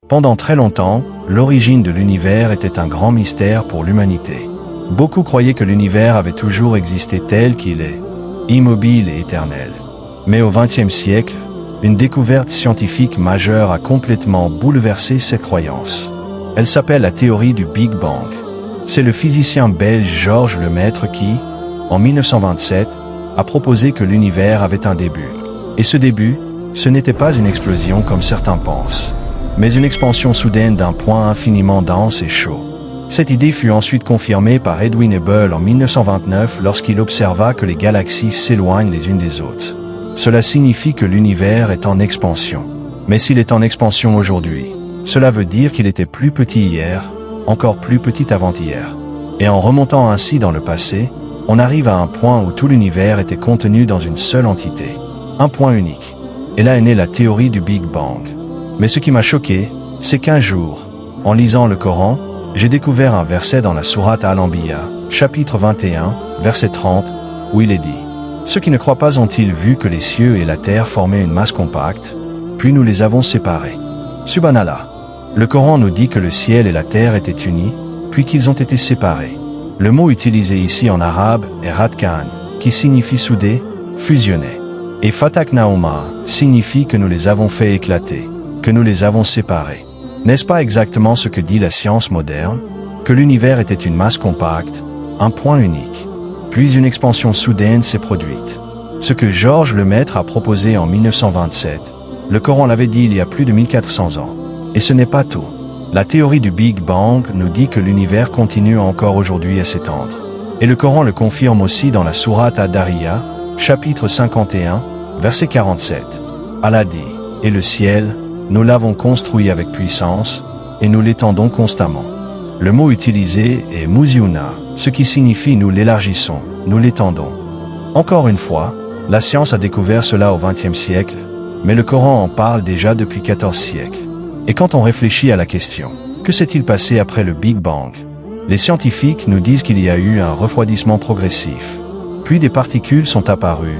Pendant très longtemps, l'origine de l'univers était un grand mystère pour l'humanité. Beaucoup croyaient que l'univers avait toujours existé tel qu'il est, immobile et éternel. Mais au XXe siècle, une découverte scientifique majeure a complètement bouleversé ces croyances. Elle s'appelle la théorie du Big Bang. C'est le physicien belge Georges Lemaître qui, en 1927, a proposé que l'univers avait un début. Et ce début, ce n'était pas une explosion comme certains pensent, mais une expansion soudaine d'un point infiniment dense et chaud. Cette idée fut ensuite confirmée par Edwin Hubble en 1929 lorsqu'il observa que les galaxies s'éloignent les unes des autres. Cela signifie que l'univers est en expansion. Mais s'il est en expansion aujourd'hui, cela veut dire qu'il était plus petit hier, encore plus petit avant-hier. Et en remontant ainsi dans le passé, on arrive à un point où tout l'univers était contenu dans une seule entité. Un point unique. Et là est née la théorie du Big Bang. Mais ce qui m'a choqué, c'est qu'un jour, en lisant le Coran, j'ai découvert un verset dans la sourate Al-Anbiya, chapitre 21, verset 30, où il est dit « Ceux qui ne croient pas ont-ils vu que les cieux et la terre formaient une masse compacte, puis nous les avons séparés. » Subhanallah. Le Coran nous dit que le ciel et la terre étaient unis, puis qu'ils ont été séparés. Le mot utilisé ici en arabe est radkan, qui signifie souder, fusionner. Et fataknauma signifie que nous les avons fait éclater, que nous les avons séparés. N'est-ce pas exactement ce que dit la science moderne? Que l'univers était une masse compacte, un point unique. Puis une expansion soudaine s'est produite. Ce que Georges Lemaître a proposé en 1927, le Coran l'avait dit il y a plus de 1400 ans. Et ce n'est pas tout. La théorie du Big Bang nous dit que l'univers continue encore aujourd'hui à s'étendre. Et le Coran le confirme aussi dans la sourate Ad-Dariyah, chapitre 51, verset 47. Allah dit, « Et le ciel, nous l'avons construit avec puissance, et nous l'étendons constamment. » Le mot utilisé est Muziuna, ce qui signifie nous l'élargissons, nous l'étendons. Encore une fois, la science a découvert cela au XXe siècle, mais le Coran en parle déjà depuis 14 siècles. Et quand on réfléchit à la question, que s'est-il passé après le Big Bang? Les scientifiques nous disent qu'il y a eu un refroidissement progressif. Puis des particules sont apparues,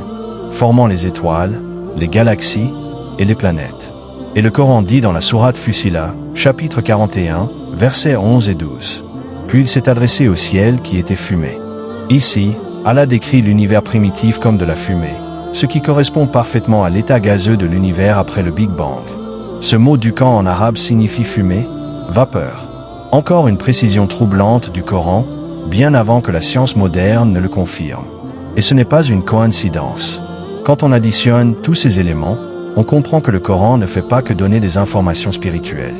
formant les étoiles, les galaxies et les planètes. Et le Coran dit dans la sourate Fussilat, chapitre 41, versets 11 et 12. Puis il s'est adressé au ciel qui était fumé. Ici, Allah décrit l'univers primitif comme de la fumée, ce qui correspond parfaitement à l'état gazeux de l'univers après le Big Bang. Ce mot dukkhan en arabe signifie fumée, vapeur. Encore une précision troublante du Coran, bien avant que la science moderne ne le confirme. Et ce n'est pas une coïncidence. Quand on additionne tous ces éléments, on comprend que le Coran ne fait pas que donner des informations spirituelles.